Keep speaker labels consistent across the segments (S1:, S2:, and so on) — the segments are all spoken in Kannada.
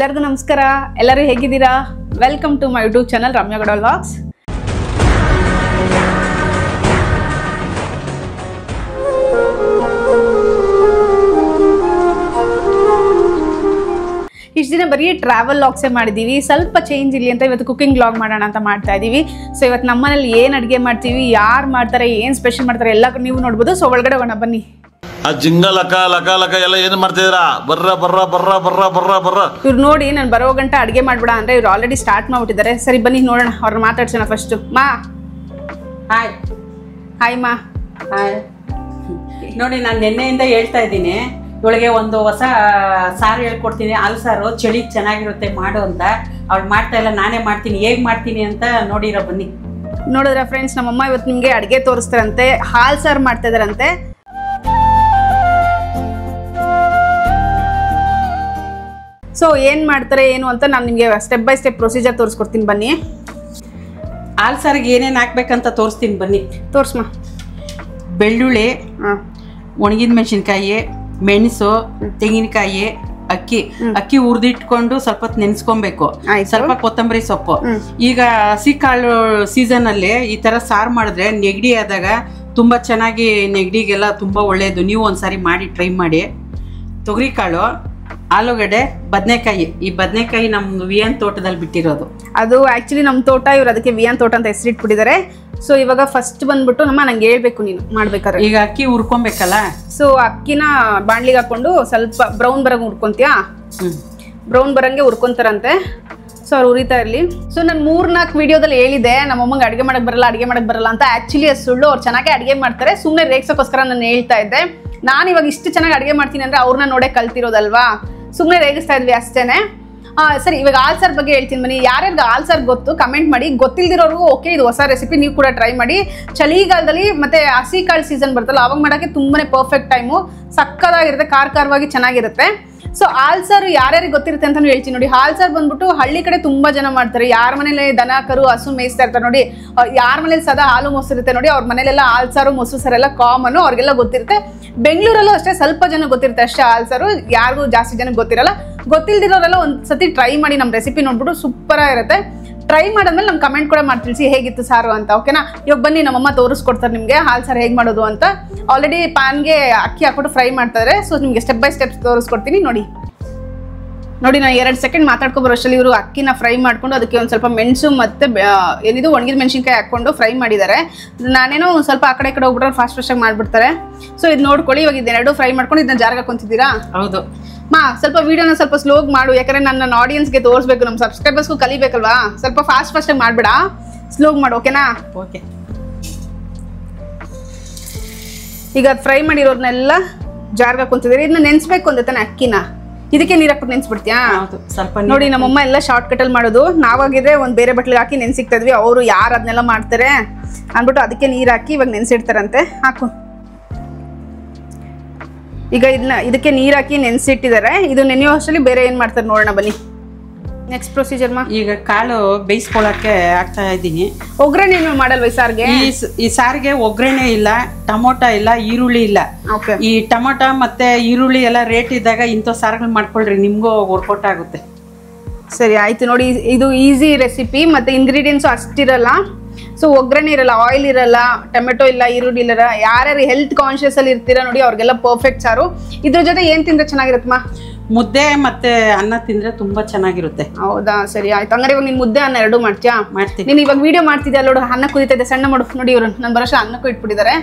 S1: ಎಲ್ಲರಿಗೂ ನಮಸ್ಕಾರ. ಎಲ್ಲರೂ ಹೇಗಿದ್ದೀರಾ? Welcome to my YouTube channel Ramya Gowda vlogs. ಇಷ್ಟು ದಿನ ಬರೀ ಟ್ರಾವೆಲ್ ವ್ಲಾಗ್ಸೇ ಮಾಡಿದ್ದೀವಿ. ಸ್ವಲ್ಪ ಚೇಂಜ್ ಇರಲಿ ಅಂತ ಇವತ್ತು ಕುಕಿಂಗ್ ವ್ಲಾಗ್ ಮಾಡೋಣ ಅಂತ ಮಾಡ್ತಾ ಇದ್ದೀವಿ. ಸೊ ಇವತ್ತು ನಮ್ಮನೇಲಿ ಏನು ಅಡುಗೆ ಮಾಡ್ತೀವಿ, ಯಾರು ಮಾಡ್ತಾರೆ, ಏನು ಸ್ಪೆಷಲ್ ಮಾಡ್ತಾರೆ ಎಲ್ಲ ನೀವು ನೋಡ್ಬೋದು. ಸೊ ಒಳಗಡೆ ಹೋಗೋಣ ಬನ್ನಿ.
S2: ಆ ಜಿಂಗ ಲಕ ಲಕ ಲಕ ಎಲ್ಲ ಏನು ಮಾಡ್ತಿದ್ದೀರಾ? ಬರ್ರ ಬರ್ರ ಬರ್ರ ಬರ್ರ ಬರ್ರ ಬರ್ರ.
S1: ಇವ್ರು ನೋಡಿ ನಾನು ಬರೋ ಗಂಟೆ ಅಡುಗೆ ಮಾಡ್ಬೇಡ ಅಂದ್ರೆ ಇವ್ರು ಆಲ್ರೆಡಿ ಸ್ಟಾರ್ಟ್ ಮಾಡ್ಬಿಟ್ಟಿದ್ದಾರೆ. ಸರಿ ಬನ್ನಿ ನೋಡೋಣ, ಅವ್ರನ್ನ ಮಾತಾಡ್ಸೋಣ ಫಸ್ಟು. ಮಾ
S3: ಹಾಯ್.
S1: ಹಾಯ್ ಮಾ.
S3: ಹಾಯ್. ನೋಡಿ ನಾನು ನಿನ್ನೆಯಿಂದ ಹೇಳ್ತಾ ಇದ್ದೀನಿ ಇವಳಿಗೆ ಒಂದು ಹೊಸ ಸಾರು ಹೇಳ್ಕೊಡ್ತೀನಿ, ಹಾಲು ಸಾರು ಚಳಿಗೆ ಚೆನ್ನಾಗಿರುತ್ತೆ ಮಾಡು ಅಂತ. ಅವಳು ಮಾಡ್ತಾ ಇಲ್ಲ, ನಾನೇ ಮಾಡ್ತೀನಿ. ಹೇಗೆ ಮಾಡ್ತೀನಿ ಅಂತ ನೋಡಿರೋ ಬನ್ನಿ.
S1: ನೋಡಿದ್ರ ಫ್ರೆಂಡ್ಸ್, ನಮ್ಮಮ್ಮ ಇವತ್ತು ನಿಮಗೆ ಅಡುಗೆ ತೋರಿಸ್ತಾರಂತೆ, ಹಾಲು ಸಾರು ಮಾಡ್ತಾ ಇದಾರಂತೆ. ಸೊ ಏನು ಮಾಡ್ತಾರೆ ಏನು ಅಂತ ನಾನು ನಿಮಗೆ ಸ್ಟೆಪ್ ಬೈ ಸ್ಟೆಪ್ ಪ್ರೊಸೀಜರ್ ತೋರಿಸ್ಕೊಡ್ತೀನಿ ಬನ್ನಿ.
S3: ಹಾಲು ಸಾರಿಗೆ ಏನೇನು ಹಾಕ್ಬೇಕಂತ ತೋರಿಸ್ತೀನಿ ಬನ್ನಿ.
S1: ತೋರಿಸ್ಮಾ.
S3: ಬೆಳ್ಳುಳ್ಳಿ, ಒಣಗಿದ ಮೆಣಸಿನ್ಕಾಯಿ, ಮೆಣಸು, ತೆಂಗಿನಕಾಯಿ, ಅಕ್ಕಿ ಹುರಿದಿಟ್ಕೊಂಡು ಸ್ವಲ್ಪ ಹೊತ್ತು ನೆನೆಸ್ಕೊಬೇಕು. ಸ್ವಲ್ಪ ಕೊತ್ತಂಬರಿ ಸೊಪ್ಪು. ಈಗ ಹಸಿ ಕಾಳು ಸೀಸನ್ ಅಲ್ಲಿ ಈ ತರ ಸಾರು ಮಾಡಿದ್ರೆ ನೆಗಡಿ ಆದಾಗ ತುಂಬಾ ಚೆನ್ನಾಗಿ, ನೆಗಡಿಗೆಲ್ಲ ತುಂಬಾ ಒಳ್ಳೇದು. ನೀವು ಒಂದ್ಸಾರಿ ಮಾಡಿ ಟ್ರೈ ಮಾಡಿ. ತೊಗರಿಕಾಳು, ಆಲೂಗಡ್ಡೆ, ಬದನೆಕಾಯಿ. ಈ ಬದನೆಕಾಯಿ ನಮ್ದು ವಿಯನ್ ತೋಟದಲ್ಲಿ ಬಿಟ್ಟಿರೋದು. ಅದು
S1: ಆಕ್ಚುಲಿ ನಮ್ಮ ತೋಟ, ಇವ್ರು ಅದಕ್ಕೆ ವಿಯನ್ ತೋಟ ಅಂತ ಹೆಸರಿಟ್ಬಿಟ್ಟಿದ್ದಾರೆ. ಸೊ ಇವಾಗ ಫಸ್ಟ್ ಬಂದ್ಬಿಟ್ಟು ನಂಗೆ ಹೇಳ್ಬೇಕು ನೀನು ಮಾಡ್ಬೇಕಾದ್ರೆ.
S3: ಈಗ ಅಕ್ಕಿ ಹುರ್ಕೊಬೇಕಲ್ಲ.
S1: ಸೊ ಅಕ್ಕಿನ ಬಾಣ್ಲಿಗೆ ಹಾಕೊಂಡು ಸ್ವಲ್ಪ ಬ್ರೌನ್ ಬರಂಗೆ ಹುರ್ಕೊಂತೀಯಾ? ಬ್ರೌನ್ ಬರಂಗೆ ಹುರ್ಕೊಂತಾರಂತೆ. ಸೊ ಅವ್ರು ಉರಿತಾ ಇರಲಿ. ಸೊ ನಾನು 3-4 ವಿಡಿಯೋದಲ್ಲಿ ಹೇಳಿದೆ ನಮ್ಮಮ್ಮಂಗೆ ಅಡುಗೆ ಮಾಡಕ್ಕೆ ಬರಲ್ಲ ಅಂತ. ಆ್ಯಕ್ಚುಲಿ ಅದು ಸುಳ್ಳು. ಅವ್ರು ಚೆನ್ನಾಗಿ ಅಡುಗೆ ಮಾಡ್ತಾರೆ, ಸುಮ್ಮನೆ ರೇಗ್ಸೋಕ್ಕೋಸ್ಕರ ನಾನು ಹೇಳ್ತಾ ಇದ್ದೆ. ನಾನು ಇವಾಗ ಇಷ್ಟು ಚೆನ್ನಾಗಿ ಅಡುಗೆ ಮಾಡ್ತೀನಿ ಅಂದರೆ ಅವ್ರನ್ನ ನೋಡೇ ಕಲ್ತಿರೋದಲ್ವಾ, ಸುಮ್ಮನೆ ರೇಗಿಸ್ತಾ ಇದ್ವಿ ಅಷ್ಟೇನೆ. ಸರಿ, ಇವಾಗ ಹಾಲು ಸಾರು ಬಗ್ಗೆ ಹೇಳ್ತೀನಿ ಬನ್ನಿ. ಯಾರ್ಯಾರಿಗೆ ಹಾಲು ಸಾರು ಗೊತ್ತು ಕಮೆಂಟ್ ಮಾಡಿ. ಗೊತ್ತಿಲ್ದಿರೋರ್ಗೂ ಓಕೆ, ಇದು ಹೊಸ ರೆಸಿಪಿ, ನೀವು ಕೂಡ ಟ್ರೈ ಮಾಡಿ. ಚಳಿಗಾಲದಲ್ಲಿ ಮತ್ತೆ ಹಸಿ ಕಾಳು ಸೀಸನ್ ಬರ್ತಲ್ಲ, ಅವಾಗ ಮಾಡೋಕ್ಕೆ ತುಂಬಾ ಪರ್ಫೆಕ್ಟ್ ಟೈಮು. ಸಕ್ಕದಾಗಿರುತ್ತೆ, ಖಾರವಾಗಿ ಚೆನ್ನಾಗಿರುತ್ತೆ. ಸೊ ಹಾಲು ಸಾರು ಯಾರ್ಯಾರಿಗೆ ಗೊತ್ತಿರುತ್ತೆ ಅಂತ ಹೇಳ್ತೀನಿ ನೋಡಿ. ಹಾಲು ಸಾರು ಬಂದ್ಬಿಟ್ಟು ಹಳ್ಳಿ ಕಡೆ ತುಂಬಾ ಜನ ಮಾಡ್ತಾರೆ. ಯಾರ ಮನೇಲಿ ದನ ಕರು ಹಸು ಮೇಯಿಸ್ತಾ ಇರ್ತಾರೆ ನೋಡಿ, ಯಾರ ಮನೇಲಿ ಸದಾ ಹಾಲು ಮೊಸರು ಇರುತ್ತೆ ನೋಡಿ, ಅವ್ರ ಮನೇಲೆಲ್ಲ ಹಾಲು ಸಾರು ಮೊಸರು ಸಾರು ಎಲ್ಲ ಕಾಮನ್, ಅವ್ರಿಗೆಲ್ಲ ಗೊತ್ತಿರುತ್ತೆ. ಬೆಂಗಳೂರಲ್ಲೂ ಅಷ್ಟೇ ಸ್ವಲ್ಪ ಜನ ಗೊತ್ತಿರುತ್ತೆ ಅಷ್ಟೇ ಹಾಲು ಸಾರು, ಯಾರಿಗೂ ಜಾಸ್ತಿ ಜನಕ್ಕೆ ಗೊತ್ತಿರಲ್ಲ. ಗೊತ್ತಿಲ್ದಿರೋರೆಲ್ಲ ಒಂದ್ಸತಿ ಟ್ರೈ ಮಾಡಿ, ನಮ್ಮ ರೆಸಿಪಿ ನೋಡ್ಬಿಟ್ಟು ಸೂಪರ್ ಆಗಿರುತ್ತೆ. ಟ್ರೈ ಮಾಡಾದ್ಮೇಲೆ ನಮ್ಗೆ ಕಮೆಂಟ್ ಕೂಡ ಮಾಡಿ ತಿಳಿಸಿ ಹೇಗಿತ್ತು ಸಾರು ಅಂತ, ಓಕೆನಾ? ಇವಾಗ ಬನ್ನಿ, ನಮ್ಮಮ್ಮ ತೋರಿಸ್ಕೊಡ್ತಾರೆ ನಿಮಗೆ ಹಾಲು ಸಾರು ಹೇಗೆ ಮಾಡೋದು ಅಂತ. ಆಲ್ರೆಡಿ ಪ್ಯಾನ್ಗೆ ಅಕ್ಕಿ ಹಾಕ್ಬಿಟ್ಟು ಫ್ರೈ ಮಾಡ್ತಾರೆ. ಸೊ ನಿಮಗೆ ಸ್ಟೆಪ್ ಬೈ ಸ್ಟೆಪ್ ತೋರಿಸ್ಕೊಡ್ತೀನಿ ನೋಡಿ. ನಾನು 2 ಸೆಕೆಂಡ್ ಮಾತಾಡ್ಕೊಬರೋ ಅಷ್ಟರಲ್ಲಿ ಇವರು ಅಕ್ಕಿನ ಫ್ರೈ ಮಾಡ್ಕೊಂಡು ಅದಕ್ಕೆ ಒಂದು ಸ್ವಲ್ಪ ಮೆಣಸು ಮತ್ತು ಏನಿದು ಒಣಗಿದ ಮೆಣಸಿನ್ಕಾಯಿ ಹಾಕ್ಕೊಂಡು ಫ್ರೈ ಮಾಡಿದ್ದಾರೆ. ನಾನೇನೋ ಒಂದು ಸ್ವಲ್ಪ ಆ ಕಡೆ ಹೋಗ್ಬಿಟ್ರೆ ಫಾಸ್ಟಾಗಿ ಮಾಡಿಬಿಡ್ತಾರೆ. ಸೊ ಇದು ನೋಡ್ಕೊಳ್ಳಿ. ಇವಾಗ ಇದನ್ನೆರಡು ಫ್ರೈ ಮಾಡ್ಕೊಂಡು ಇದನ್ನ ಜಾರ್ಗೆ ಹಾಕೊಂತಿದ್ದೀರಾ?
S3: ಹೌದು
S1: ಮಾ. ಸ್ವಲ್ಪ ವಿಡಿಯೋನ ಸ್ವಲ್ಪ ಸ್ಲೋಗ್ ಮಾಡು, ಯಾಕಂದ್ರೆ ನನ್ನ ಆಡಿಯನ್ಸ್ಗೆ ತೋರಿಸ್ಬೇಕು, ನಮ್ಮ ಸಬ್ಸ್ಕ್ರೈಬರ್ಸ್ಗೂ ಕಲಿಬೇಕಲ್ವಾ. ಸ್ವಲ್ಪ ಫಾಸ್ಟಾಗಿ ಮಾಡಬೇಡ, ಸ್ಲೋಗ್ ಮಾಡು, ಓಕೆನಾ?
S3: ಓಕೆ.
S1: ಈಗ ಫ್ರೈ ಮಾಡಿರೋದನ್ನೆಲ್ಲ ಜಾರ್ಗೆ ಹಾಕೊಂತಿದ್ದೀರಿ. ಇದನ್ನ ನೆನೆಸ್ಬೇಕು ಅಂದೆ ತಾನೆ ಅಕ್ಕಿನ, ಇದಕ್ಕೆ ನೀರು ಹಾಕ್ಬಿಟ್ಟು ನೆನೆಸ್ಬಿಡ್ತೀಯಾ?
S3: ಸ್ವಲ್ಪ
S1: ನೋಡಿ, ನಮ್ಮಮ್ಮ ಎಲ್ಲ ಶಾರ್ಟ್ ಕಟ್ಟಲ್ಲಿ ಮಾಡೋದು. ನಾವಾಗಿದ್ರೆ ಒಂದು ಬೇರೆ ಬಟ್ಲಿಗೆ ಹಾಕಿ ನೆನೆಸಿಕ್ತಾ ಇದ್ವಿ. ಅವರು ಯಾರು ಅದನ್ನೆಲ್ಲ ಮಾಡ್ತಾರೆ ಅಂದ್ಬಿಟ್ಟು ಅದಕ್ಕೆ ನೀರು ಹಾಕಿ ಇವಾಗ ನೆನೆಸಿಡ್ತಾರಂತೆ. ಹಾಕು. ಈಗ ಇದಕ್ಕೆ ನೀರು ಹಾಕಿ ನೆನೆಸಿಟ್ಟಿದ್ದಾರೆ. ಇದು ನೆನೆಯೋ ಅಷ್ಟರಲ್ಲಿ ಬೇರೆ ಏನು ಮಾಡ್ತಾರೆ ನೋಡೋಣ ಬನ್ನಿ. ನೆಕ್ಸ್ಟ್ ಪ್ರೊಸೀಜರ್ ಮಾ.
S3: ಈಗ ಕಾಳು ಬೇಯಿಸ್ಕೊಳಕ್ಕೆ ಹಾಕ್ತಾ ಇದ್ದೀನಿ.
S1: ಒಗ್ಗರಣೆ ನೀವು ಮಾಡಲ್ವ ಈ ಸಾರಿಗೆ?
S3: ಈ ಸಾರಿಗೆ ಒಗ್ಗರಣೆ ಇಲ್ಲ, ಟೊಮೊಟೊ ಇಲ್ಲ, ಈರುಳ್ಳಿ ಇಲ್ಲ. ಈ ಟೊಮೊಟೊ ಮತ್ತೆ ಈರುಳ್ಳಿ ಎಲ್ಲ ರೇಟ್ ಇದ್ದಾಗ ಇಂಥ ಸಾರುಗಳು ಮಾಡ್ಕೊಳ್ರಿ, ನಿಮ್ಗೂ ವರ್ಕೌಟ್ ಆಗುತ್ತೆ.
S1: ಸರಿ ಆಯ್ತು. ನೋಡಿ, ಇದು ಈಸಿ ರೆಸಿಪಿ, ಮತ್ತೆ ಇಂಗ್ರೀಡಿಯೆಂಟ್ಸು ಅಷ್ಟಿರಲ್ಲ. ಸೊ ಒಗ್ಗರಣೆ ಇರಲ್ಲ, ಆಯಿಲ್ ಇರಲ್ಲ, ಟೊಮೆಟೊ ಇಲ್ಲ, ಈರುಳ್ಳಿ ಇರಲ್ಲ. ಯಾರ್ಯಾರು ಹೆಲ್ತ್ ಕಾನ್ಶಿಯಸ್ ಅಲ್ಲಿ ಇರ್ತೀರಾ ನೋಡಿ, ಅವ್ರಿಗೆಲ್ಲ ಪರ್ಫೆಕ್ಟ್ ಸಾರು. ಇದ್ರ ಜೊತೆ ಏನ್ ತಿಂದ್ರೆ ಚೆನ್ನಾಗಿರುತ್ತಮ್ಮ?
S3: ಮುದ್ದೆ ಮತ್ತೆ ಅನ್ನ ತಿಂದ್ರೆ ತುಂಬಾ ಚೆನ್ನಾಗಿರುತ್ತೆ.
S1: ಹೌದಾ? ಸರಿ ಆಯ್ತು. ಹಂಗಾರೆ ಇವಾಗ ನೀನ್ ಮುದ್ದೆ ಅನ್ನ ಎರಡು ಮಾಡ್ತೀಯಾ?
S3: ಮಾಡ್ತೀನಿ.
S1: ನೀನು ಇವಾಗ ವಿಡಿಯೋ ಮಾಡ್ತಿದ್ಯಾ ನೋಡು, ಅನ್ನ ಕುದಿತಾ ಇದೆ, ಸಣ್ಣ ಮಾಡು. ನೋಡಿ ಇವರು ನಾನು ಬರೋಷ್ಟು ಅನ್ನಕ್ಕೂ ಇಟ್ಬಿಟ್ಟಿದ್ದಾರೆ.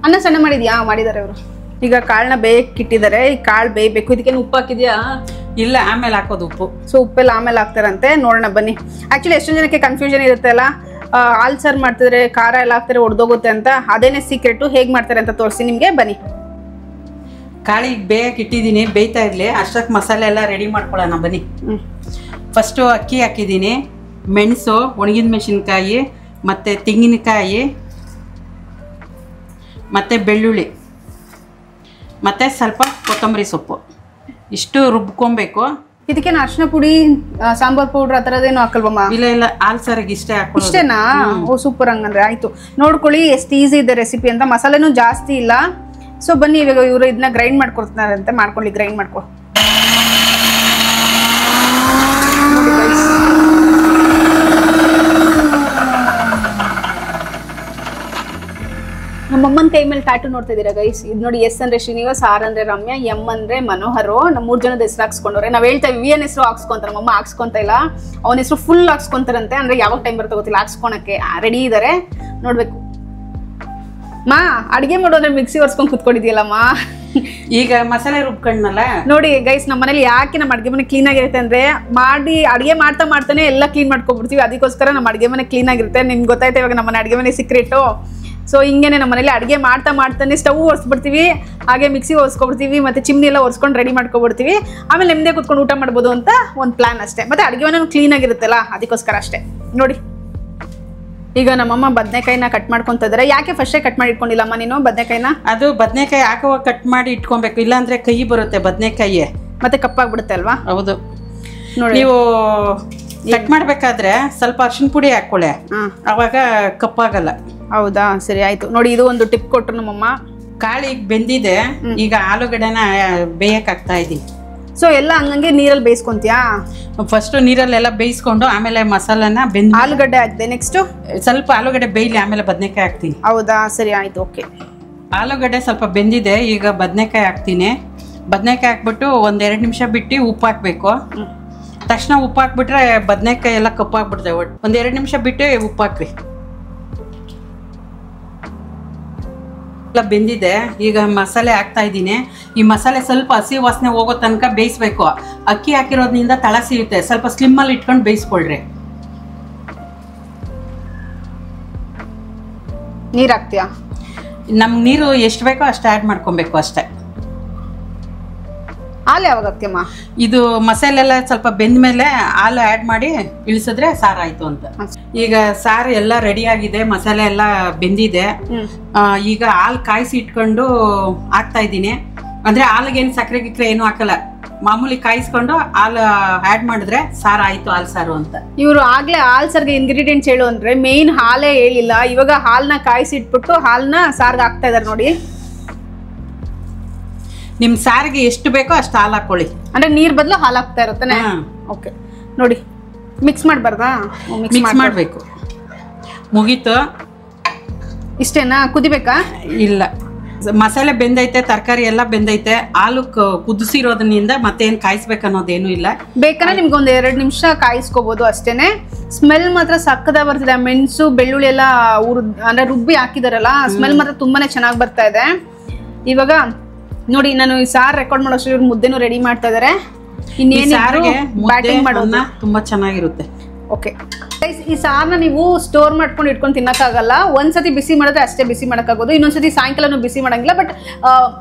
S1: ಅನ್ನ ಸಣ್ಣ ಮಾಡಿದ್ಯಾ? ಮಾಡಿದ್ದಾರೆ ಇವರು. ಈಗ ಕಾಳನ್ನ ಬೇಯಕ್ಕಿಟ್ಟಿದ್ದಾರೆ. ಈ ಕಾಳು ಬೇಯಬೇಕು. ಇದಕ್ಕೇನು ಉಪ್ಪು ಹಾಕಿದ್ಯಾ?
S3: ಇಲ್ಲ, ಆಮೇಲೆ ಹಾಕೋದು ಉಪ್ಪು.
S1: ಸೊ ಉಪ್ಪೆಲ್ಲ ಆಮೇಲೆ ಹಾಕ್ತಾರಂತೆ. ನೋಡೋಣ ಬನ್ನಿ. ಆಕ್ಚುಲಿ ಎಷ್ಟೊಂದು ಜನಕ್ಕೆ ಕನ್ಫ್ಯೂಷನ್ ಇರುತ್ತೆ ಅಲ್ಲ, ಹಾಲು ಸಾರು ಮಾಡ್ತಿದ್ರೆ ಖಾರ ಎಲ್ಲ ಹಾಕ್ತಾರೆ ಒಡೆದೋಗುತ್ತೆ ಅಂತ. ಅದೇನೇ ಸೀಕ್ರೆಟು, ಹೇಗೆ ಮಾಡ್ತಾರೆ ಅಂತ ತೋರಿಸಿ ನಿಮಗೆ. ಬನ್ನಿ.
S3: ಕಾಳಿಗೆ ಬೇಯಕ್ಕೆ ಇಟ್ಟಿದ್ದೀನಿ, ಬೇಯ್ತಾ ಇರಲಿ. ಅಷ್ಟಕ್ಕೆ ಮಸಾಲೆ ಎಲ್ಲ ರೆಡಿ ಮಾಡ್ಕೊಳ್ಳೋಣ ಬನ್ನಿ. ಫಸ್ಟು ಅಕ್ಕಿ ಹಾಕಿದ್ದೀನಿ, ಮೆಣಸು, ಒಣಗಿದ ಮೆಣಸಿನ್ಕಾಯಿ, ಮತ್ತು ತೆಂಗಿನಕಾಯಿ, ಮತ್ತು ಬೆಳ್ಳುಳ್ಳಿ, ಮತ್ತು ಸ್ವಲ್ಪ ಕೊತ್ತಂಬರಿ ಸೊಪ್ಪು, ಇಷ್ಟು ರುಬ್ಕೊಬೇಕು.
S1: ಇದಕ್ಕೆ ಅರಿಶಿನ ಪುಡಿ, ಸಾಂಬಾರ್ ಪೌಡರ್ ಆ ಥರದ್ದೇನು ಹಾಕಲ್ವಮ್ಮ?
S3: ಇಲ್ಲ, ಹಾಲು ಸಾರಿಗೆ ಇಷ್ಟೇ ಹಾಕೊಳ್ಳೋದು.
S1: ಇಷ್ಟೇನಾ? ಓ ಸೂಪರ್. ಹಂಗಂದ್ರೆ ಆಯಿತು. ನೋಡ್ಕೊಳ್ಳಿ ಎಷ್ಟು ಈಸಿ ಇದೆ ರೆಸಿಪಿ ಅಂತ. ಮಸಾಲೆನೂ ಜಾಸ್ತಿ ಇಲ್ಲ. ಸೊ ಬನ್ನಿ, ಇವಾಗ ಇವರು ಇದನ್ನ ಗ್ರೈಂಡ್ ಮಾಡ್ಕೊಡ್ತಾರಂತೆ. ಮಾಡ್ಕೊಳ್ಳಿ, ಗ್ರೈಂಡ್ ಮಾಡ್ಕೊ. ನಮ್ಮಮ್ಮನ ಕೈ ಮೇಲೆ ಟ್ಯಾಟು ನೋಡ್ತಾ ಇದೀರಾ ಗೈಸ್. ಇದು ನೋಡಿ, ಎಸ್ ಅಂದ್ರೆ ಶ್ರೀನಿವಾಸ್, ಆರ್ ಅಂದ್ರೆ ರಮ್ಯಾ, ಎಂ ಅಂದ್ರೆ ಮನೋಹರ್. ನಮ್ಮ 3 ಜನದ ಹೆಸರು ಹಾಕ್ಸ್ಕೊಂಡವ್ರೆ. ನಾವ್ ಹೇಳ್ತೇವೆ ವಿಎನ್ ಹೆಸರು ಹಾಕ್ಸ್ಕೊಂತಾರೆ, ನಮ್ಮಮ್ಮ ಹಾಕ್ಸ್ಕೊಂತ ಇಲ್ಲ. ಅವನ ಹೆಸರು ಫುಲ್ ಹಾಕ್ಸ್ಕೊಂತಾರಂತೆ. ಅಂದ್ರೆ ಯಾವಾಗ ಟೈಮ್ ಬರುತ್ತೆ ಗೊತ್ತಿಲ್ಲ, ಹಾಕ್ಸ್ಕೊಳಕ್ಕೆ ರೆಡಿ ಇದಾರೆ, ನೋಡ್ಬೇಕು. ಮಾ ಅಡಿಗೆ ಮಾಡೋದ್ರೆ ಮಿಕ್ಸಿ ಒರ್ಸ್ಕೊಂಡ್ ಕುತ್ಕೊಂಡಿದ್ಯಲ್ಲಮ್ಮ.
S3: ಈಗ ಮಸಾಲೆ ರುಬ್ಕೊಂಡ್ನಲ್ಲ
S1: ನೋಡಿ ಗೈಸ್, ನಮ್ಮ ಮನೇಲಿ ಯಾಕೆ ನಮ್ಮ ಅಡಿಗೆ ಮನೆ ಕ್ಲೀನ್ ಆಗಿರುತ್ತೆ ಅಂದ್ರೆ, ಮಾಡಿ ಅಡಿಗೆ ಮಾಡ್ತಾನೆ ಎಲ್ಲ ಕ್ಲೀನ್ ಮಾಡ್ಕೊಬಿಡ್ತೀವಿ. ಅದಕ್ಕೋಸ್ಕರ ನಮ್ಮ ಅಡಿಗೆ ಮನೆ ಕ್ಲೀನ್ ಆಗಿರುತ್ತೆ. ನಿಮ್ಗೆ ಗೊತ್ತಾಯ್ತು ಇವಾಗ ನಮ್ಮ ಅಡಿಗೆ ಮನೆ ಸೀಕ್ರೆಟು. ಸೊ ಹಿಂಗೇನೆ ನಮ್ಮ ಮನೇಲಿ ಅಡಿಗೆ ಮಾಡ್ತಾನೆ ಸ್ಟವ್ ಒರೆಸ್ಬಿಡ್ತೀವಿ, ಹಾಗೆ ಮಿಕ್ಸಿ ಒರೆಸ್ಕೊಬಿಡ್ತೀವಿ, ಮತ್ತೆ ಚಿಮ್ನಿ ಎಲ್ಲ ಒರೆಸ್ಕೊಂಡು ರೆಡಿ ಮಾಡ್ಕೊಬಿಡ್ತೀವಿ. ಆಮೇಲೆ ನೆಮ್ಮದಿ ಕೂತ್ಕೊಂಡು ಊಟ ಮಾಡ್ಬೋದು ಅಂತ ಒಂದು ಪ್ಲಾನ್ ಅಷ್ಟೇ. ಮತ್ತೆ ಅಡಿಗೆ ಮನೆ ಕ್ಲೀನ್ ಆಗಿರುತ್ತಲ್ಲ, ಅದಕ್ಕೋಸ್ಕರ ಅಷ್ಟೇ. ನೋಡಿ ಈಗ ನಮ್ಮಮ್ಮ ಬದನೆಕಾಯಿನ ಕಟ್ ಮಾಡ್ಕೊಂತ ಇದಾರೆ. ಯಾಕೆ ಫಸ್ಟೇ ಕಟ್ ಮಾಡಿ ಇಟ್ಕೊಂಡಿಲ್ಲಮ್ಮ ನೀನು ಬದನೆಕಾಯಿನ?
S3: ಅದು ಬದನೆಕಾಯಿ ಹಾಕುವಾಗ ಕಟ್ ಮಾಡಿ ಇಟ್ಕೊಬೇಕು, ಇಲ್ಲಾಂದ್ರೆ ಕೈ ಬರುತ್ತೆ ಬದನೆಕಾಯಿ,
S1: ಮತ್ತೆ ಕಪ್ಪಾಗ್ಬಿಡುತ್ತೆ ಅಲ್ವಾ?
S3: ಹೌದು.
S1: ನೋಡಿ
S3: ನೀವು ಕಟ್ ಮಾಡ್ಬೇಕಾದ್ರೆ ಸ್ವಲ್ಪ ಅರ್ಶಿನ ಪುಡಿ ಹಾಕೊಳ್ಳಿ, ಅವಾಗ ಕಪ್ಪಾಗಲ್ಲ.
S1: ಹೌದಾ, ಸರಿ ಆಯ್ತು. ನೋಡಿ ಇದು ಒಂದು ಟಿಪ್ ಕೊಟ್ರು ನಮ್ಮಮ್ಮ.
S3: ಕಾಳು ಈಗ ಬೆಂದಿದೆ, ಈಗ ಆಲೂಗಡ್ಡೆನ ಬೇಯಕ್ ಹಾಕ್ತಾ ಇದೀನಿ.
S1: ಸೊ ಎಲ್ಲ ಹಂಗಂಗೆ ನೀರಲ್ಲಿ ಬೇಯಿಸ್ಕೊಂತೀಯಾ?
S3: ಫಸ್ಟ್ ನೀರಲ್ಲೆಲ್ಲ ಬೇಯಿಸ್ಕೊಂಡು ಆಮೇಲೆ ಮಸಾಲಾನ ಬೆಂದು
S1: ಆಲೂಗಡ್ಡೆ ಹಾಕ್ದೆ. ನೆಕ್ಸ್ಟ್
S3: ಸ್ವಲ್ಪ ಆಲೂಗಡ್ಡೆ ಬೇಯಲಿ, ಆಮೇಲೆ ಬದನೆಕಾಯಿ ಹಾಕ್ತೀನಿ.
S1: ಹೌದಾ, ಸರಿ ಆಯ್ತು, ಓಕೆ.
S3: ಆಲೂಗಡ್ಡೆ ಸ್ವಲ್ಪ ಬೆಂದಿದೆ, ಈಗ ಬದನೆಕಾಯಿ ಹಾಕ್ತೀನಿ. ಬದನೆಕಾಯಿ ಹಾಕ್ಬಿಟ್ಟು 1-2 ನಿಮಿಷ ಬಿಟ್ಟು ಉಪ್ಪು ಹಾಕ್ಬೇಕು. ತಕ್ಷಣ ಉಪ್ಪು ಹಾಕ್ಬಿಟ್ರೆ ಬದನೆಕಾಯಿ ಎಲ್ಲ ಕಪ್ಪಾಗ್ಬಿಡ್ತೇವೆ. 1-2 ನಿಮಿಷ ಬಿಟ್ಟು ಉಪ್ಪು ಹಾಕ್ರಿ. ಎಲ್ಲ ಬೆಂದಿದೆ, ಈಗ ಮಸಾಲೆ ಹಾಕ್ತಾ ಇದ್ದೀನಿ. ಈ ಮಸಾಲೆ ಸ್ವಲ್ಪ ಹಸಿ ವಾಸನೆ ಹೋಗೋ ತನಕ ಬೇಯಿಸ್ಬೇಕು. ಅಕ್ಕಿ ಹಾಕಿರೋದ್ರಿಂದ ತಳ ಸಿಗುತ್ತೆ, ಸ್ವಲ್ಪ ಸ್ಲಿಮ್ಮಲ್ಲಿ ಇಟ್ಕೊಂಡು ಬೇಯಿಸ್ಕೊಳ್ರಿ.
S1: ನೀರು ಹಾಕ್ತೀಯಾ?
S3: ನಮ್ಗೆ ನೀರು ಎಷ್ಟು ಬೇಕೋ ಅಷ್ಟು ಆ್ಯಡ್ ಮಾಡ್ಕೊಬೇಕು ಅಷ್ಟೇ.
S1: ಹಾಲು ಯಾವಾಗ ಹಾಕ್ತೀಯಮ್ಮ?
S3: ಇದು ಮಸಾಲೆ ಎಲ್ಲ ಸ್ವಲ್ಪ ಬೆಂದ ಮೇಲೆ ಹಾಲು ಆ್ಯಡ್ ಮಾಡಿ ಇಳಿಸಿದ್ರೆ ಸಾರು ಆಯ್ತು ಅಂತ. ಈಗ ಸಾರು ಎಲ್ಲ ರೆಡಿ ಆಗಿದೆ, ಮಸಾಲೆ ಎಲ್ಲ ಬೆಂದಿದೆ. ಈಗ ಹಾಲು ಕಾಯಿಸಿ ಇಟ್ಕೊಂಡು ಹಾಕ್ತಾ ಇದ್ದೀನಿ. ಅಂದ್ರೆ ಹಾಲಿಗೇನು ಸಕ್ಕರೆ ಗಿಕ್ರೆ ಏನು ಹಾಕಲ್ಲ, ಮಾಮೂಲಿ ಕಾಯಿಸ್ಕೊಂಡು ಹಾಲು ಆ್ಯಡ್ ಮಾಡಿದ್ರೆ ಸಾರು ಆಯ್ತು, ಹಾಲು ಸಾರು ಅಂತ.
S1: ಇವರು ಆಗ್ಲೇ ಹಾಲು ಸಾರಿಗೆ ಇಂಗ್ರೀಡಿಯೆಂಟ್ಸ್ ಹೇಳು ಅಂದ್ರೆ ಮೇನ್ ಹಾಲೇ ಹೇಳಿಲ್ಲ. ಇವಾಗ ಹಾಲನ್ನ ಕಾಯಿಸಿ ಇಟ್ಬಿಟ್ಟು ಹಾಲನ್ನ ಸಾರ್ಗೆ ಹಾಕ್ತಾ ಇದಾರೆ ನೋಡಿ.
S3: ನಿಮ್ ಸಾರಿಗೆ ಎಷ್ಟು ಬೇಕೋ ಅಷ್ಟು ಹಾಲು ಹಾಕೊಳ್ಳಿ.
S1: ಅಂದ್ರೆ ನೀರ್ ಬದಲು ಹಾಲು ಹಾಕ್ತಾ ಇರುತ್ತಾನೆ. ಓಕೆ, ನೋಡಿ ಮಿಕ್ಸ್ ಮಾಡಬಾರ್ದಾ?
S3: ಮಿಕ್ಸ್ ಮಾಡಬೇಕು. ಮುಗೀತು.
S1: ಇಷ್ಟೇನಾ? ಕುದಿಬೇಕಾ?
S3: ಇಲ್ಲ, ಮಸಾಲೆ ಬೆಂದೈತೆ, ತರಕಾರಿ ಎಲ್ಲ ಬೆಂದೈತೆ. ಹಾಲು ಕುದಿಸಿರೋದ್ರಿಂದ ಮತ್ತೇನು ಕಾಯಿಸ್ಬೇಕನ್ನೋದೇನು ಇಲ್ಲ.
S1: ಬೇಕಂದ್ರೆ ನಿಮ್ಗೆ 1-2 ನಿಮಿಷ ಕಾಯಿಸ್ಕೋಬಹುದು ಅಷ್ಟೇನೆ. ಸ್ಮೆಲ್ ಮಾತ್ರ ಸಕ್ಕದ ಬರ್ತಿದೆ. ಮೆಣಸು ಬೆಳ್ಳುಳ್ಳಿ ಎಲ್ಲ ಅಂದ್ರೆ ರುಬ್ಬಿ ಹಾಕಿದಾರಲ್ಲ, ಸ್ಮೆಲ್ ಮಾತ್ರ ತುಂಬಾನೇ ಚೆನ್ನಾಗಿ ಬರ್ತಾ ಇದೆ. ಇವಾಗ ನೋಡಿ, ನಾನು ಈ ಸಾರು ರೆಕಾರ್ಡ್ ಮಾಡೋಷ್ಟು ಇವ್ರು ಮುದ್ದೆನೂ ರೆಡಿ ಮಾಡ್ತಾ ಇದಾರೆ. ಇನ್ನೇನು ಬ್ಯಾಟಿಂಗ್ ಮಾಡೋದು
S3: ತುಂಬಾ ಚೆನ್ನಾಗಿರುತ್ತೆ.
S1: ಓಕೆ, ಈ ಸಾರನ್ನ ನೀವು ಸ್ಟೋರ್ ಮಾಡ್ಕೊಂಡು ಇಟ್ಕೊಂಡು ತಿನ್ನಕ್ಕಾಗಲ್ಲ. ಒಂದ್ಸತಿ ಬಿಸಿ ಮಾಡಿದ್ರೆ ಅಷ್ಟೇ ಬಿಸಿ ಮಾಡೋಕ್ಕಾಗೋದು, ಇನ್ನೊಂದ್ಸತಿ ಸಾಯಂಕಾಲನೂ ಬಿಸಿ ಮಾಡಂಗಿಲ್ಲ. ಬಟ್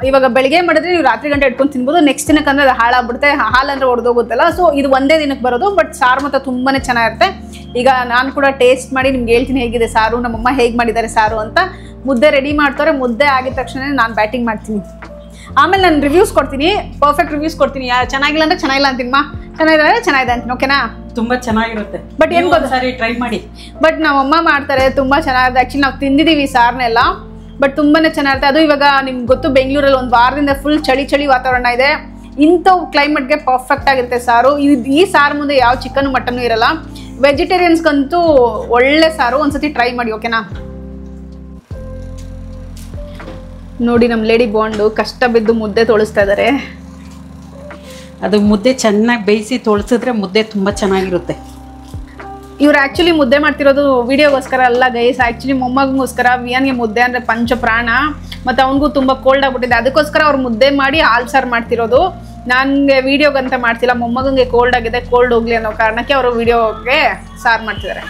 S1: ಇವಾಗ ಬೆಳಿಗ್ಗೆ ಮಾಡಿದ್ರೆ ನೀವು ರಾತ್ರಿ ಗಂಟೆ ಇಟ್ಕೊಂಡು ತಿನ್ಬೋದು. ನೆಕ್ಸ್ಟ್ ದಿನಕ್ಕೆ ಅಂದ್ರೆ ಅದು ಹಾಳಾಗ್ಬಿಡುತ್ತೆ, ಹಾಲಂದ್ರೆ ಹೊಡೆದೋಗುತ್ತಲ್ಲ. ಸೊ ಇದು ಒಂದೇ ದಿನಕ್ಕೆ ಬರೋದು, ಬಟ್ ಸಾರು ಮಾತ್ರ ತುಂಬಾನೇ ಚೆನ್ನಾಗಿರುತ್ತೆ. ಈಗ ನಾನು ಕೂಡ ಟೇಸ್ಟ್ ಮಾಡಿ ನಿಮ್ಗೆ ಹೇಳ್ತೀನಿ ಹೇಗಿದೆ ಸಾರು, ನಮ್ಮಮ್ಮ ಹೇಗೆ ಮಾಡಿದ್ದಾರೆ ಸಾರು ಅಂತ. ಮುದ್ದೆ ರೆಡಿ ಮಾಡ್ತಾರೆ, ಮುದ್ದೆ ಆಗಿದ ತಕ್ಷಣ ನಾನು ಬ್ಯಾಟಿಂಗ್ ಮಾಡ್ತೀನಿ. ಆಮೇಲೆ ನಾನು ರಿವ್ಯೂಸ್ ಕೊಡ್ತೀನಿ, ಪರ್ಫೆಕ್ಟ್ ರಿವ್ಯೂಸ್ ಕೊಡ್ತೀನಿ. ಚೆನ್ನಾಗಿಲ್ಲ ಅಂದ್ರೆ ಚೆನ್ನಾಗಿಲ್ಲ ಅಂತೀನಮ್ಮ, ಚೆನ್ನಾಗಿದೆ ಚೆನ್ನಾಗಿದೆ ಅಂತೀನಿ. ಓಕೆನಾ?
S3: ತುಂಬಾ ಚೆನ್ನಾಗಿರುತ್ತೆ.
S1: ಬಟ್ ಏನ್ ಗೊತ್ತಾ,
S3: ಸರಿ ಟ್ರೈ ಮಾಡಿ.
S1: ಬಟ್ ನಮ್ಮಮ್ಮ ಮಾಡ್ತಾರೆ, ತುಂಬಾ ಚೆನ್ನಾಗಿದೆ. ಆಕ್ಚುಲಿ ನಾವು ತಿಂದಿದೀವಿ ಸಾರನ್ನೆಲ್ಲ, ಬಟ್ ತುಂಬಾನೇ ಚೆನ್ನಾಗಿರುತ್ತೆ. ಅದು ಇವಾಗ ನಿಮ್ಗೆ ಗೊತ್ತು, ಬೆಂಗಳೂರಲ್ಲಿ 1 ವಾರದಿಂದ ಫುಲ್ ಚಳಿ ವಾತಾವರಣ ಇದೆ. ಇಂಥವು ಕ್ಲೈಮೇಟ್ಗೆ ಪರ್ಫೆಕ್ಟ್ ಆಗಿರುತ್ತೆ ಸಾರು. ಈ ಸಾರು ಮುಂದೆ ಯಾವ ಚಿಕನ್ ಮಟನ್ ಇರಲ್ಲ. ವೆಜಿಟೇರಿಯನ್ಸ್ಗಂತೂ ಒಳ್ಳೆ ಸಾರು, ಒಂದ್ಸತಿ ಟ್ರೈ ಮಾಡಿ. ಓಕೆನಾ? ನೋಡಿ ನಮ್ಮ ಲೇಡಿ ಬಾಂಡು ಕಷ್ಟ ಬಿದ್ದು ಮುದ್ದೆ ತೋಳಿಸ್ತಾ ಇದ್ದಾರೆ.
S3: ಅದು ಮುದ್ದೆ ಚೆನ್ನಾಗಿ ಬೇಯಿಸಿ ತೋಳಿಸಿದ್ರೆ ಮುದ್ದೆ ತುಂಬ ಚೆನ್ನಾಗಿರುತ್ತೆ.
S1: ಇವ್ರು ಆ್ಯಕ್ಚುಲಿ ಮುದ್ದೆ ಮಾಡ್ತಿರೋದು ವಿಡಿಯೋಗೋಸ್ಕರ ಅಲ್ಲ ಗೈಸ್, ಆ್ಯಕ್ಚುಲಿ ಮೊಮ್ಮಗಂಗೋಸ್ಕರ. ವಿಯಾನ್ಗೆ ಮುದ್ದೆ ಅಂದರೆ ಪಂಚ ಪ್ರಾಣ, ಮತ್ತು ಅವನಿಗೂ ತುಂಬ ಕೋಲ್ಡ್ ಆಗ್ಬಿಟ್ಟಿದೆ. ಅದಕ್ಕೋಸ್ಕರ ಅವ್ರು ಮುದ್ದೆ ಮಾಡಿ ಹಾಲು ಸಾರು ಮಾಡ್ತಿರೋದು. ನನಗೆ ವಿಡಿಯೋಗಂತ ಮಾಡ್ತಿಲ್ಲ, ಮೊಮ್ಮಗಂಗೆ ಕೋಲ್ಡ್ ಆಗಿದೆ, ಕೋಲ್ಡ್ ಹೋಗ್ಲಿ ಅನ್ನೋ ಕಾರಣಕ್ಕೆ ಅವರು ವಿಡಿಯೋಗೆ ಸಾರು ಮಾಡ್ತಿದ್ದಾರೆ.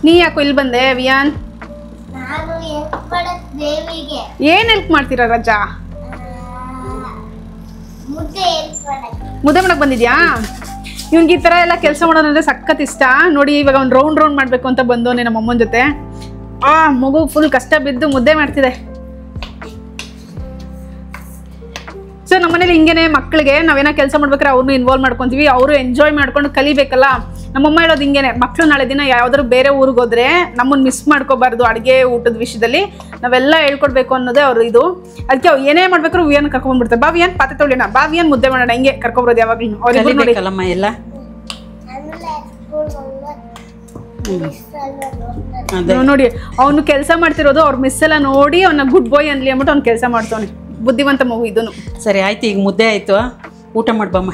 S1: ನೀ ಯಾಕೋ ಇಲ್ಲಿ ಬಂದೆ ವಿಯಾನ್? ಏನ್ ಹೆಲ್ಪ್ ಮಾಡ್ತೀರಾ ರಜಾ? ಮುದ್ದೆ ಮಾಡಕ್ ಬಂದಿದ್ಯಾ? ಇವ್ನಿಗೆ ಈ ತರ ಎಲ್ಲ ಕೆಲಸ ಮಾಡೋದಂದ್ರೆ ಸಖತ್ ಇಷ್ಟ. ನೋಡಿ ಇವಾಗ ಅವ್ನು ರೌಂಡ್ ಮಾಡ್ಬೇಕು ಅಂತ ಬಂದವನೇ ನಮ್ಮ ಅಮ್ಮನ ಜೊತೆ. ಮಗು ಫುಲ್ ಕಷ್ಟ ಬಿದ್ದು ಮುದ್ದೆ ಮಾಡ್ತಿದೆ. ಸೊ ನಮ್ಮನೇಲಿ ಹಿಂಗೇನೆ ಮಕ್ಕಳಿಗೆ ನಾವೇನೋ ಕೆಲಸ ಮಾಡ್ಬೇಕಾದ್ರೆ ಅವ್ರನ್ನೂ ಇನ್ವಾಲ್ವ್ ಮಾಡ್ಕೊಂತೀವಿ, ಅವರು ಎಂಜಾಯ್ ಮಾಡ್ಕೊಂಡು ಕಲಿಬೇಕಲ್ಲ. ನಮ್ಮಮ್ಮ ಹೇಳೋದು ಹಿಂಗೇನೆ, ಮಕ್ಕಳು ನಾಳೆ ದಿನ ಯಾವ್ದಾದ್ರು ಬೇರೆ ಊರಿಗೆ ಹೋದ್ರೆ ನಮ್ಮನ್ನ ಮಿಸ್ ಮಾಡ್ಕೋಬಾರ್ದು ಅಡುಗೆ ಊಟದ ವಿಷಯದಲ್ಲಿ, ನಾವೆಲ್ಲ ಹೇಳ್ಕೊಡ್ಬೇಕು ಅನ್ನೋದೇ ಅವ್ರು ಇದು. ಅದಕ್ಕೆ ಅವ್ರು ಏನೇ ಮಾಡ್ಬೇಕಾದ್ರು ವಿಯಾನ್ ಕರ್ಕೊಂಡ್ಬಿಡ್ತಾರೆ. ಬಾ ವಿಯಾನ್ ಪಾತ್ರೆ ತೊಳಿಯೋಣ, ಬಾ ವಿಯಾನ್ ಮುದ್ದೆ ಮಾಡೋಣ, ಹಿಂಗೆ ಕರ್ಕೊಬರೋದು ಯಾವಾಗಲೂ. ಅವ್ರಿಗೆ
S3: ಅದೇ
S1: ನೋಡಿ ಅವನು ಕೆಲಸ ಮಾಡ್ತಿರೋದು ಅವ್ರ ಮಿಸ್ ಎಲ್ಲ ನೋಡಿ ಅವನ ಗುಡ್ ಬಾಯ್ ಅನ್ಲಿ ಅಂದ್ಬಿಟ್ಟು ಅವ್ನು ಕೆಲಸ ಮಾಡ್ತಾನೆ. ಬುದ್ಧಿವಂತ ಮಗು ಇದನ್ನು.
S3: ಸರಿ ಆಯ್ತು, ಈಗ ಮುದ್ದೆ ಆಯ್ತು, ಊಟ ಮಾಡ್ಬಮ್ಮ.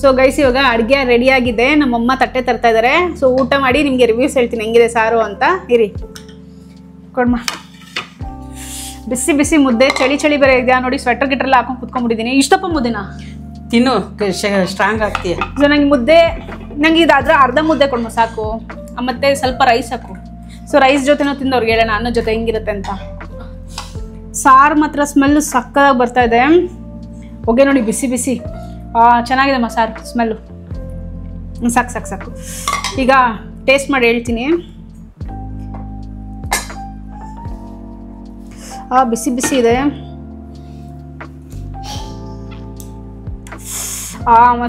S1: ಸೊ ಗೈಸ್ ಇವಾಗ ಅಡುಗೆ ರೆಡಿ ಆಗಿದೆ. ನಮ್ಮಮ್ಮ ತಟ್ಟೆ ತರ್ತಾ ಇದ್ದಾರೆ. ಸೊ ಊಟ ಮಾಡಿ ನಿಮಗೆ ರಿವ್ಯೂಸ್ ಹೇಳ್ತೀನಿ ಹೆಂಗಿದೆ ಸಾರು ಅಂತ. ಇರಿ ಕೊಡ್ಮ. ಬಿಸಿ ಬಿಸಿ ಮುದ್ದೆ, ಚಳಿ ಚಳಿ ಬೇರೆ ಇದೆಯಾ ನೋಡಿ. ಸ್ವೆಟರ್ ಗಿಟ್ರೆಲ್ಲ ಹಾಕೊಂಡು ಕುತ್ಕೊಂಡ್ಬಿಟ್ಟಿದ್ದೀನಿ. ಇಷ್ಟಪ್ಪ ಮುದ್ದೆನಾ
S3: ತಿನ್ನು, ಸ್ಟ್ರಾಂಗ್ ಆಗ್ತೀಯ.
S1: ಸೊ ನಂಗೆ ಮುದ್ದೆ, ನಂಗೆ ಇದಾದ್ರೆ ಅರ್ಧ ಮುದ್ದೆ ಕೊಡ್ಮ ಸಾಕು, ಮತ್ತೆ ಸ್ವಲ್ಪ ರೈಸ್ ಹಾಕು. ಸೊ ರೈಸ್ ಜೊತೆನೂ ತಿಂದವ್ರಿಗೆ ಹೇಳೋಣ ಅನ್ನೋ ಜೊತೆ ಹೆಂಗಿರುತ್ತೆ ಅಂತ. ಸಾರು ಮಾತ್ರ ಸ್ಮೆಲ್ ಸಕ್ಕದಾಗಿ ಬರ್ತಾ ಇದೆ. ಹೊಗೆ ನೋಡಿ ಬಿಸಿ ಬಿಸಿ ಚೆನ್ನಾಗಿದೆ ಸಾರು ಸ್ಮೆಲ್ಲು. ಸಾಕು ಸಾಕು ಸಾಕು. ಈಗ ಟೇಸ್ಟ್ ಮಾಡಿ ಹೇಳ್ತೀನಿ. ಬಿಸಿ ಬಿಸಿ ಇದೆ.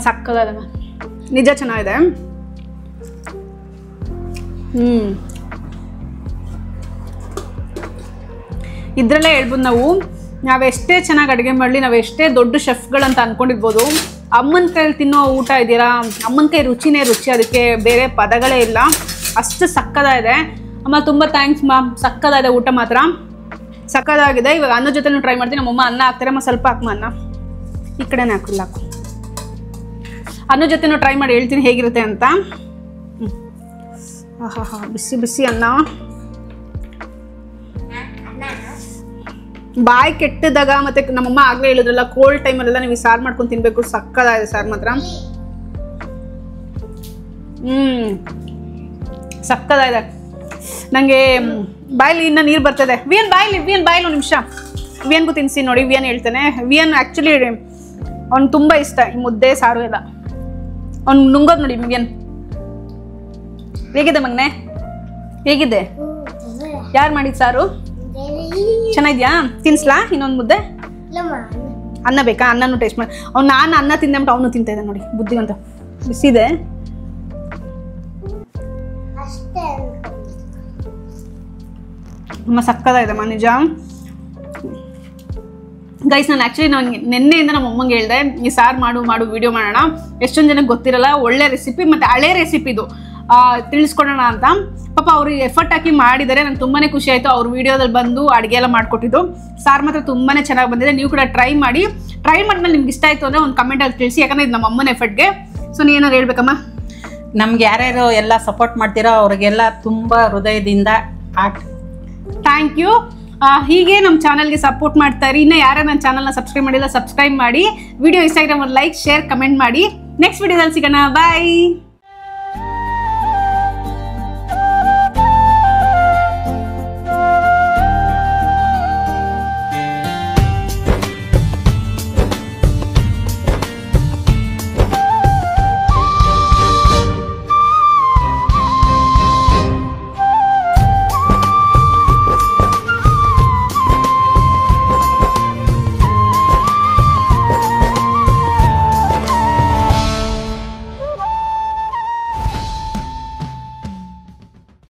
S1: ಸಕ್ಕದಾಗಿದೆ, ನಿಜ ಚೆನ್ನಾಗಿದೆ. ಇದ್ರಲ್ಲೇ ಹೇಳ್ಬೋದು ನಾವೆಷ್ಟೇ ಚೆನ್ನಾಗಿ ಅಡುಗೆ ಮಾಡಲಿ, ನಾವೆಷ್ಟೇ ದೊಡ್ಡ ಶೆಫ್ಗಳಂತ ಅಂದ್ಕೊಂಡಿರ್ಬೋದು, ಅಮ್ಮನ ಕೈಯಲ್ಲಿ ತಿನ್ನೋ ಊಟ ಇದೀರಾ, ಅಮ್ಮನ ಕೈ ರುಚಿನೇ ರುಚಿ, ಅದಕ್ಕೆ ಬೇರೆ ಪದಗಳೇ ಇಲ್ಲ. ಅಷ್ಟು ಸಕ್ಕದಾಗಿದೆ. ಅಮ್ಮ ತುಂಬ ಥ್ಯಾಂಕ್ಸ್ ಮಾ, ಸಕ್ಕದಾಗಿದೆ ಊಟ ಮಾತ್ರ ಸಕ್ಕದಾಗಿದೆ. ಇವಾಗ ಅನ್ನ ಜೊತೆನೂ ಟ್ರೈ ಮಾಡ್ತೀನಿ. ನಮ್ಮಮ್ಮ ಅನ್ನ ಹಾಕ್ತಾರೆ. ಅಮ್ಮ ಸ್ವಲ್ಪ ಹಾಕಮ್ಮ ಅನ್ನ, ಈ ಕಡೆನೇ ಹಾಕಿಲ್ಲ ಹಾಕು. ಅನ್ನ ಜೊತೆನೂ ಟ್ರೈ ಮಾಡಿ ಹೇಳ್ತೀನಿ ಹೇಗಿರುತ್ತೆ ಅಂತ. ಆಹಾ ಬಿಸಿ ಬಿಸಿ ಅನ್ನ. ಬಾಯಿ ಕೆಟ್ಟದಾಗ ಮತ್ತೆ ನಮ್ಮಮ್ಮ ಆಗ್ಲೇ ಹೇಳಿದ್ರಲ್ಲ, ಕೋಲ್ಡ್ ಟೈಮಲ್ಲೆಲ್ಲ ನೀವು ಸಾರು ಮಾಡ್ಕೊಂಡು ತಿನ್ಬೇಕು. ಸಕ್ಕದಾಗಿದೆ ಸಾರು ಮಾತ್ರ. ಸಕ್ಕದಾಗಿದೆ. ನನಗೆ ಬಾಯಲ್ಲಿ ಇನ್ನ ನೀರು ಬರ್ತದೆ. ವಿಯನ್ ಬಾಯಲ್ಲಿ ಒಂದು ನಿಮಿಷ. ವಿಯನ್ಗೂ ತಿನ್ಸಿ ನೋಡಿ. ವಿಯನ್ ಹೇಳ್ತಾನೆ. ವಿಯನ್ ಆ್ಯಕ್ಚುಲಿ ಅವ್ನು ತುಂಬ ಇಷ್ಟ ಈ ಮುದ್ದೆ ಸಾರು ಎಲ್ಲ. ಅವ್ನು ನುಂಗೋದು ನೋಡಿ. ವಿಯನ್ ಹೇಗಿದೆ ಮಗನೆ? ಹೇಗಿದೆ? ಯಾರು ಮಾಡಿದ ಸಾರು? ಚೆನ್ನಾಗಿದ್ಯಾ? ತಿನ್ಸ್ಲಾ ಇನ್ನೊಂದು ಮುದ್ದೆ? ಅನ್ನ ಬೇಕಾ? ಅನ್ನನೂ ಟೇಸ್ಟ್ ಮಾಡಿ. ಅವ್ನು ನಾನು ಅನ್ನ ತಿಂದ್ಬಿಟ್ಟು ಅವನು ತಿಂತಾ ಇದ್ದ ನೋಡಿ, ಬುದ್ಧಿವಂತ. ಬಿಸಿದೆ. ನಮ್ಮ ಸಕ್ಕದಾಗಿದೆ ನಿಜ. ಗೈಸ್ ನಾನು ಆ್ಯಕ್ಚುಲಿ ನಿನ್ನೆಯಿಂದ ನಮ್ಮ ಅಮ್ಮಂಗೆ ಹೇಳಿದೆ ಈ ಸಾರು ಮಾಡು ವಿಡಿಯೋ ಮಾಡೋಣ. ಎಷ್ಟೊಂದು ಜನಕ್ಕೆ ಗೊತ್ತಿರಲ್ಲ, ಒಳ್ಳೆ ರೆಸಿಪಿ ಮತ್ತು ಹಳೆ ರೆಸಿಪಿದು ತಿಳಿಸ್ಕೊಡೋಣ ಅಂತ. ಪಾಪ ಅವ್ರಿಗೆ ಎಫರ್ಟ್ ಹಾಕಿ ಮಾಡಿದ್ದಾರೆ. ನಂಗೆ ತುಂಬಾ ಖುಷಿ ಆಯಿತು. ಅವ್ರ ವಿಡಿಯೋದಲ್ಲಿ ಬಂದು ಅಡುಗೆ ಎಲ್ಲ ಮಾಡಿಕೊಟ್ಟಿದ್ದು. ಸಾರು ಮಾತ್ರ ತುಂಬಾ ಚೆನ್ನಾಗಿ ಬಂದಿದೆ. ನೀವು ಕೂಡ ಟ್ರೈ ಮಾಡಿದ್ಮೇಲೆ ನಿಮ್ಗೆ ಇಷ್ಟ ಆಯಿತು ಅಂದರೆ ಒಂದು ಕಮೆಂಟಲ್ಲಿ ತಿಳಿಸಿ. ಯಾಕಂದರೆ ಇದು ನಮ್ಮ ಅಮ್ಮನ ಎಫರ್ಟ್ಗೆ. ಸೊ ನೀ ಏನಾದ್ರು ಹೇಳ್ಬೇಕಮ್ಮ?
S3: ನಮ್ಗೆ ಯಾರ್ಯಾರು ಎಲ್ಲ ಸಪೋರ್ಟ್ ಮಾಡ್ತೀರೋ ಅವ್ರಿಗೆಲ್ಲ ತುಂಬ ಹೃದಯದಿಂದ
S1: ಥ್ಯಾಂಕ್ ಯು. ಹೀಗೆ ನಮ್ಮ ಚಾನಲ್ಗೆ ಸಪೋರ್ಟ್ ಮಾಡ್ತಾ ಇರಿ. ಇನ್ನು ಯಾರು ನನ್ನ ಚಾನಲ್ನ ಸಬ್ಸ್ಕ್ರೈಬ್ ಮಾಡಿಲ್ಲ ಸಬ್ಸ್ಕ್ರೈಬ್ ಮಾಡಿ. ವಿಡಿಯೋ ಇಷ್ಟ ಆಗಿರೋ ಒಂದು ಲೈಕ್, ಶೇರ್, ಕಮೆಂಟ್ ಮಾಡಿ. ನೆಕ್ಸ್ಟ್ ವಿಡಿಯೋದಲ್ಲಿ ಸಿಗೋಣ. ಬಾಯ್.